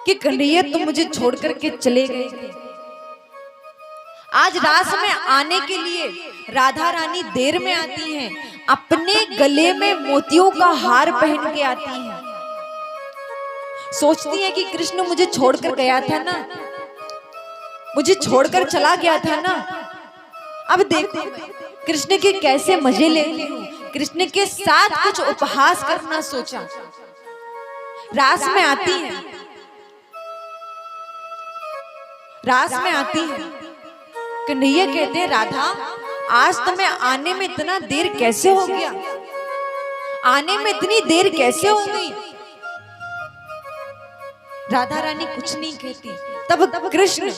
कि कन्हैया तुम मुझे छोड़ करके चले गए थे। आज रास में आने के लिए राधा रानी देर में आती हैं, अपने गले में मोतियों का हार पहन के आती हैं। सोचती हैं कि कृष्ण मुझे छोड़कर गया था ना, मुझे छोड़कर चला गया था ना। अब देखो कृष्ण के कैसे मजे लेती हूँ। कृष्ण के साथ कुछ उपहास करना सोचा। रास में आती है, रास में आती है। कन्हैया कहते हैं राधा आज तुम्हें आने में इतना देर कैसे हो गया, आने में इतनी देर कैसे हो गई। राधा रानी कुछ नहीं कहती। तब कृष्ण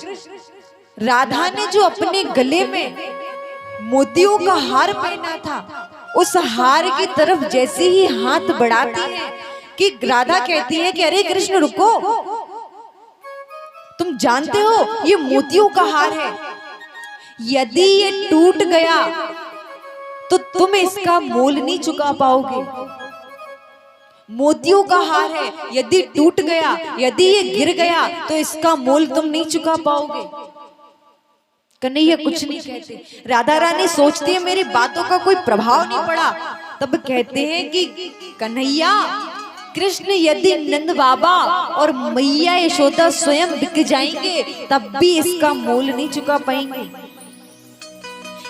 राधा ने जो अपने गले में मोतियों का हार पहना था, उस हार की तरफ जैसे ही हाथ बढ़ाती है कि राधा कहती है कि अरे कृष्ण रुको, तुम जानते हो ये मोतियों का हार है, यदि ये टूट गया तो तुम इसका मोल नहीं चुका पाओगे। मोतियों का हार है, यदि टूट गया, यदि ये गिर गया तो इसका मोल तुम नहीं चुका पाओगे। कन्हैया कुछ नहीं कहते। राधा रानी सोचती है मेरी बातों का कोई प्रभाव नहीं पड़ा। तब कहते हैं कि कन्हैया कृष्ण यदि नंद बाबा और मैया यशोदा स्वयं बिक जाएंगे तब भी इसका मोल नहीं चुका पाएंगे।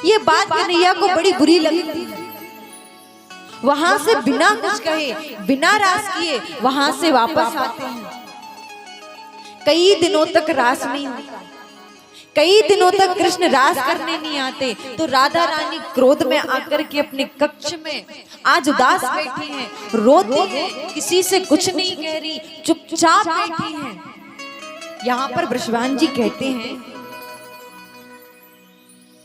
ये बात कन्हैया को बड़ी बुरी लगी। वहां से बिना कुछ कहे, बिना रास किए वहां से वापस आते हैं। कई दिनों तक रास नहीं होता, कई दिनों तक कृष्ण रास करने नहीं आते। तो राधा रानी क्रोध में आकर के अपने कक्ष में आज उदास बैठी हैं, रोती हैं, किसी से कुछ नहीं कह रही, चुपचाप बैठी हैं। यहाँ पर बृषभान जी कहते हैं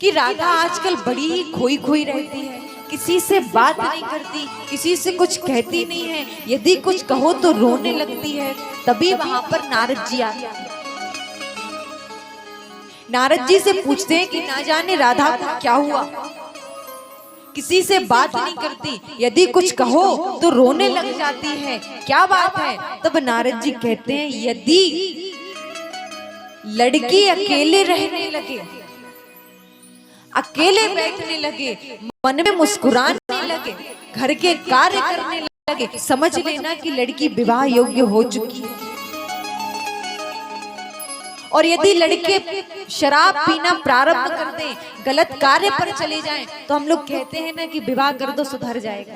कि राधा आजकल बड़ी ही खोई खोई रहती है, किसी से बात नहीं करती, किसी से कुछ कहती नहीं है, यदि कुछ कहो तो रोने लगती है। तभी वहां पर नारद जी आते हैं। नारद जी से पूछते हैं कि ना जाने राधा को क्या हुआ, किसी से बात नहीं करती, यदि कुछ कहो तो रोने लग जाती है, क्या बात है। तब नारद जी कहते हैं यदि लड़की अकेले रहने लगे, अकेले बैठने लगे, मन में मुस्कुराने लगे, घर के कार्य करने लगे, समझ लेना कि लड़की विवाह योग्य हो चुकी है। और यदि लड़के शराब पीना प्रारंभ कर दें, गलत कार्य पर चले जाएं, तो हम लोग कहते हैं ना कि विवाह कर दो सुधर जाएगा।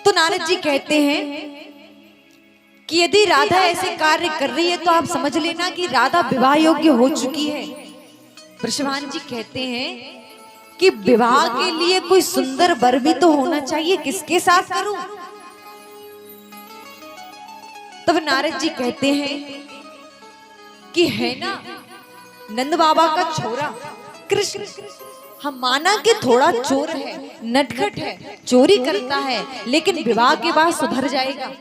तो नारद जी कहते हैं कि यदि राधा ऐसे कार्य कर रही है तो आप समझ लेना कि राधा विवाह योग्य हो चुकी है। बृषभान जी कहते हैं कि विवाह के लिए कोई सुंदर वर भी तो होना चाहिए, किसके साथ करूं। तब नारद जी कहते हैं कि है ना नंद बाबा का छोरा कृष्ण, हम माना कि थोड़ा चोर है, नटखट है, चोरी करता है, लेकिन विवाह के बाद सुधर जाएगा।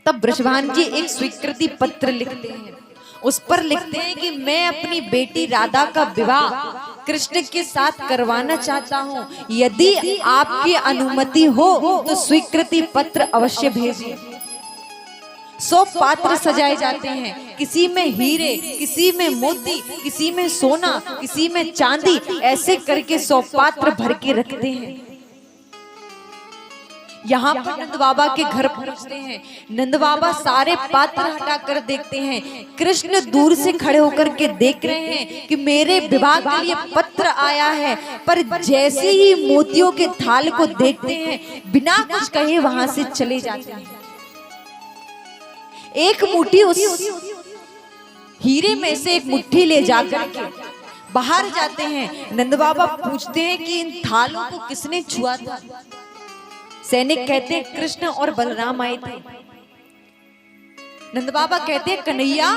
तब बृषभान जी एक स्वीकृति पत्र लिखते हैं, उस पर लिखते हैं कि मैं अपनी बेटी राधा का विवाह कृष्ण के साथ करवाना चाहता हूं, यदि आपकी अनुमति हो तो स्वीकृति पत्र अवश्य भेजिए। 100 पात्र सजाए जाते हैं, किसी में हीरे, किसी में मोती, किसी में सोना, किसी में चांदी, ऐसे करके 100 पात्र भर के रखते हैं। यहाँ पर नंद बाबा के घर पहुंचते हैं। नंद बाबा सारे पात्र हटाकर देखते हैं, कृष्ण दूर से खड़े होकर के देख रहे हैं कि मेरे विवाह के लिए पत्र आया है, पर जैसे ही मोतियों के थाल को देखते हैं, बिना कुछ कहे वहां से चले जाते हैं। एक मुट्ठी उस हीरे में से एक मुट्ठी ले जाकर के बाहर जाते हैं। नंद बाबा पूछते हैं कि इन थालों को किसने छुआ था। सैनिक कहते हैं कृष्ण और बलराम आए थे। नंद बाबा कहते हैं कन्हैया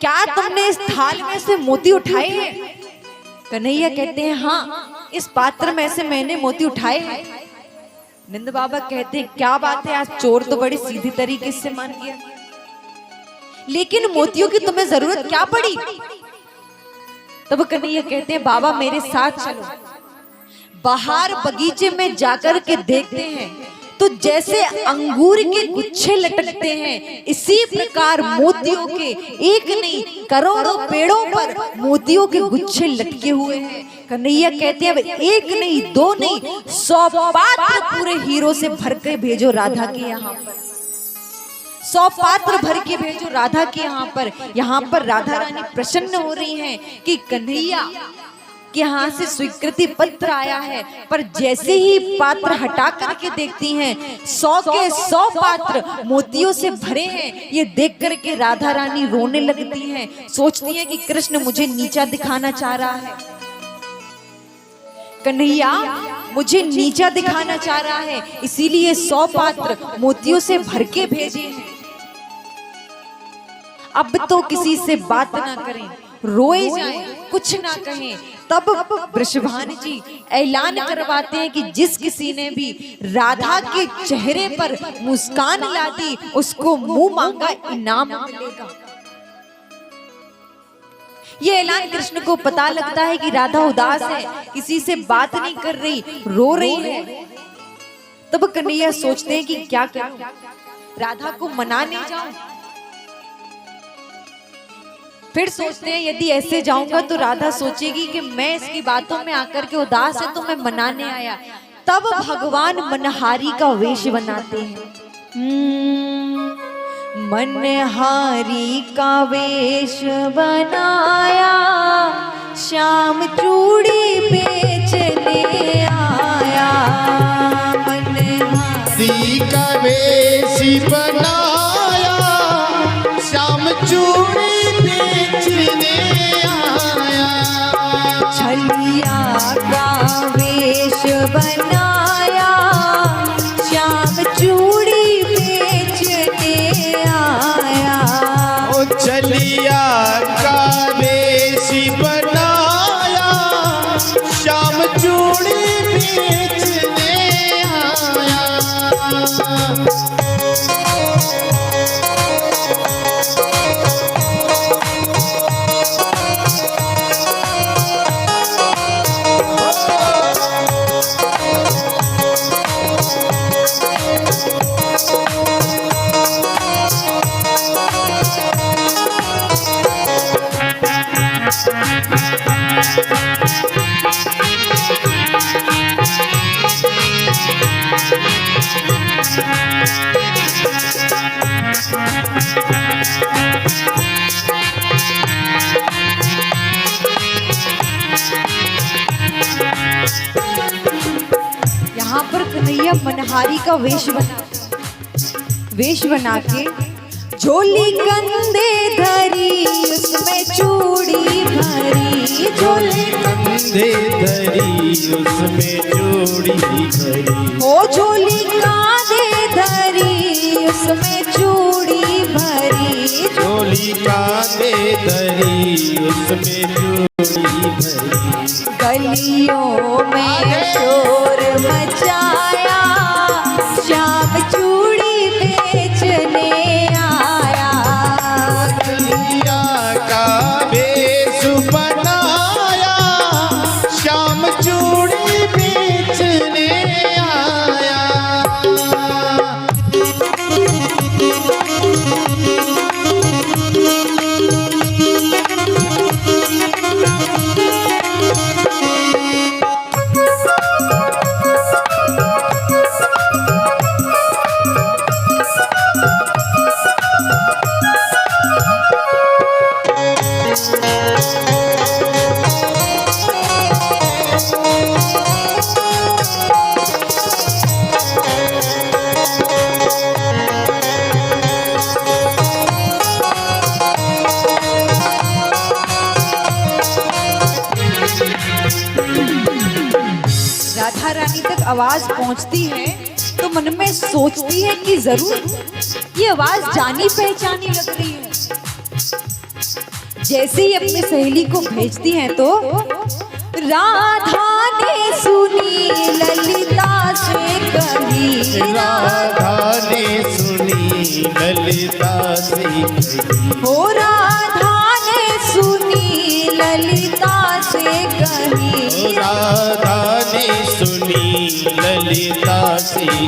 क्या तुमने इस थाल में से मोती उठाए हैं। कन्हैया कहते हैं हाँ, इस पात्र में से मैंने मोती उठाए हैं। नंद बाबा कहते हैं क्या बात है, आज चोर तो बड़ी सीधी तरीके से मान गया, लेकिन मोतियों की तुम्हें जरूरत क्या पड़ी। तब कन्हैया कहते हैं बाबा मेरे साथ चलो। बाहर बगीचे में जाकर के देखते हैं तो जैसे अंगूर के गुच्छे लटकते हैं, इसी प्रकार मोतियों के एक नहीं करोड़ों पेड़ों पर मोतियों के गुच्छे लटके हुए हैं। कन्हैया कहते हैं एक नहीं दो नहीं 100 पात्र पूरे हीरो से भर के भेजो राधा के यहाँ पर, 100 पात्र भर के भेजो राधा के यहाँ पर राधा रानी प्रसन्न हो रही हैं कि कन्हैया के यहाँ से स्वीकृति पत्र आया है। पर जैसे ही पात्र हटा करके देखती हैं 100 के 100 पात्र मोतियों से भरे हैं। ये देख करके राधा रानी रोने लगती हैं, सोचती हैं कि कृष्ण मुझे नीचा दिखाना चाह रहा है, कन्हैया मुझे नीचा दिखाना चाह रहा है, इसीलिए 100 पात्र मोतियों से भर के भेजे हैं। अब तो किसी से बात ना करें, रोए जाएं, कुछ ना कहें। तब वृषभान जी ऐलान करवाते हैं कि जिस किसी ने भी राधा के चेहरे पर मुस्कान ला दी उसको मुंह मांगा इनाम मिलेगा। ये ऐलान कृष्ण को पता लगता है कि राधा उदास है, किसी से बात नहीं कर रही, रो रही है। तब कन्हैया सोचते हैं कि क्या करूं, राधा को मना नहीं जाऊं। फिर सोचते हैं यदि ऐसे जाऊंगा तो राधा सोचेगी कि मैं इसकी बातों में आकर के उदास है तो मैं मनाने आया। तब भगवान मनहारी का वेश बनाते हैं। मनहारी का वेश बनाया, श्याम चूड़ी बेचने आया। मनहारी का वेश बनाया, श्याम चूड़ी छलिया का वेश बनाया, श्याम चूड़ी बेचने आया। ओ छलिया का वेश बनाया, श्याम चूड़ी बेचने आया। यहाँ पर कन्हैया मनहारी का वेश बना के झोली कंधे धरी, उसमें चूड़ी भरी। झोली कंधे धरी, उसमें चूड़ी भरी। ओ झोली कांधे धरी, उसमें चूड़ी भरी। झोली कांधे धरी, उसमें चूड़ी भरी। गलियों में शोर मचाया, श्याम चूड़ी बेचने आया। कन्हैया का वेश बनाया, श्याम चूड़ी बेचने आया। राधा रानी तक आवाज पहुंचती है तो मन में सोचती है कि जरूर ये आवाज जानी पहचानी लग रही है। जैसे ही अपनी सहेली को भेजती हैं तो राधा ने सुनी ललिता से कही। राधा ने सुनी ललिता से कही। हो राधा ने सुनी ललिता से कही। राधा ने सुनी ललिता से कही।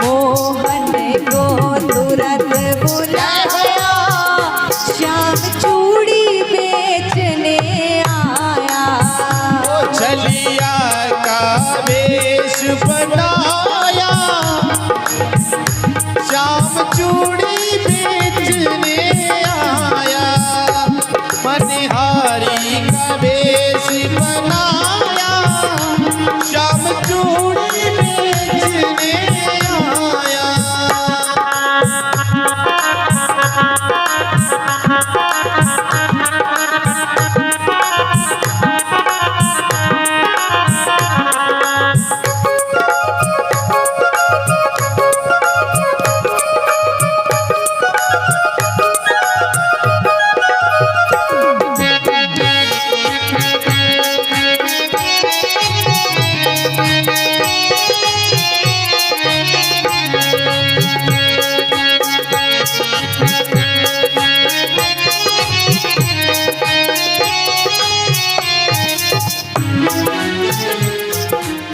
मोहन को तुरंत बुलाया, श्याम चूड़ी बेचने आया। छलिया का वेश बनाया, श्याम चूड़ी बेचने आया। मनिहारी का वेश बनाया, श्याम चूड़ी बेचने आया।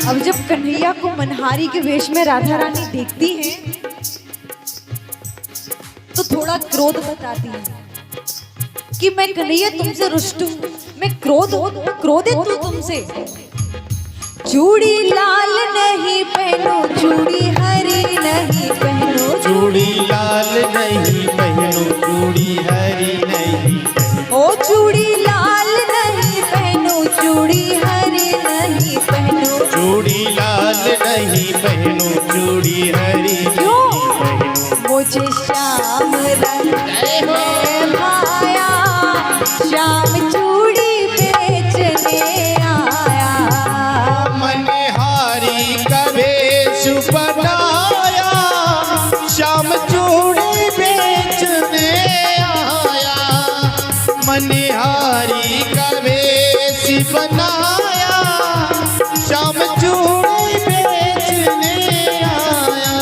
अब जब कन्हैया को मनहारी के वेश में राधा रानी देखती हैं तो थोड़ा क्रोध बताती है कि मैं कन्हैया तुमसे रुष्ट हूँ, मैं क्रोधित हूँ तुमसे। चूड़ी लाल नहीं पहनो, चूड़ी हरी नहीं पहनो, चूड़ी लाल नहीं पहनो, चूड़ी हरी नहीं। ओ चूड़ी लाल नहीं पहनो, चूड़ी हरी नहीं पहनो। चूड़ी लाल नहीं पहनो, चूड़ी हरी क्यों? नहीं पहनो। मुझे श्याम रंग में भाया, श्याम चूड़ी बेचने आया। मनिहारी का वेश बनाया, श्याम चूड़ी बेचने आया। मनिहारी का वेश बनाया, श्याम चूड़ी बेचने आया।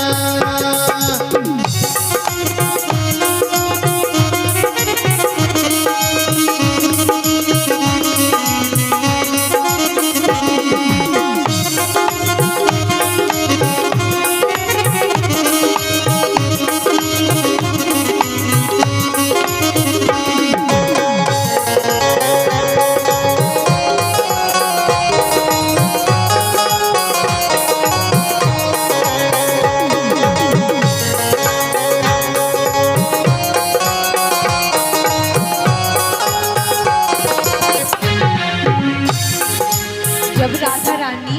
जब राधा रानी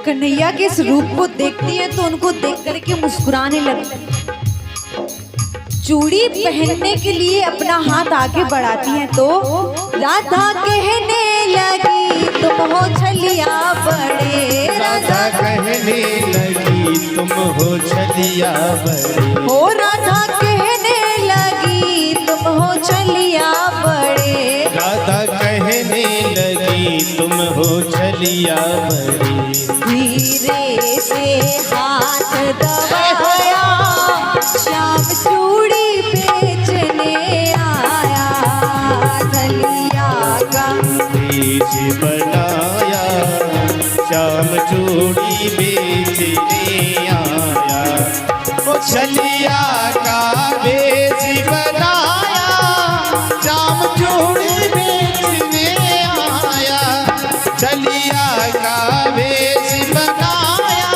कन्हैया के इस रूप को देखती है तो उनको देख करके मुस्कुराने लगती है। चूड़ी पहनने के लिए अपना हाथ आगे बढ़ाती है तो राधा कहने लगी तुम हो छलिया बड़े। राधा कहने लगी तुम हो छलिया बड़े। हो राधा कहने लगी तुम हो छलिया बड़े। राधा कहने लगी तुम हो छलिया बड़े। धीरे से हाथ दबाया, श्याम चूड़ी बेचने आया। छलिया का वेश बनाया, श्याम चूड़ी बेचने आया। ओ छलिया का वेश बनाया, श्याम चूड़ी बेचने आया। छलिया का वेश बनाया,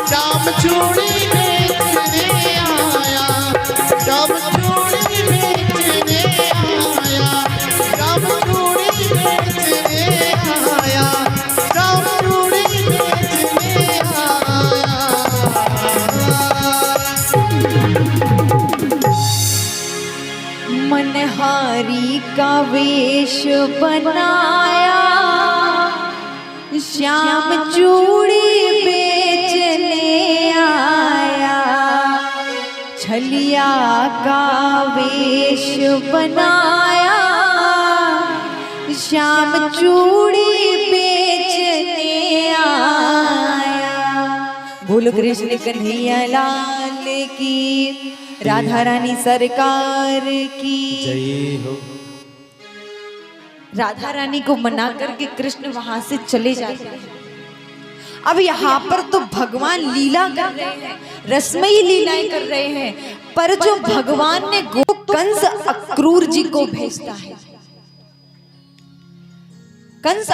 श्याम चूड़ी बेचने आया। श्याम चूड़ी बेचने आया, श्याम चूड़ी बेचने आया, श्याम चूड़ी बेचने आया। मनहारी का वेश बनाया, श्याम चूड़ी बेचने आया। छलिया का वेश बनाया, श्याम चूड़ी बेचने आया। बोलो कृष्ण कन्हैया लाल की, राधा रानी सरकार की जय हो। राधा रानी को मना करके कृष्ण वहां से चले जाते हैं। अब यहाँ पर तो भगवान लीला कर रहे हैं, रसमयी लीलाएं कर रहे हैं, पर जो भगवान ने कंस अक्रूर जी को भेजता है, कंस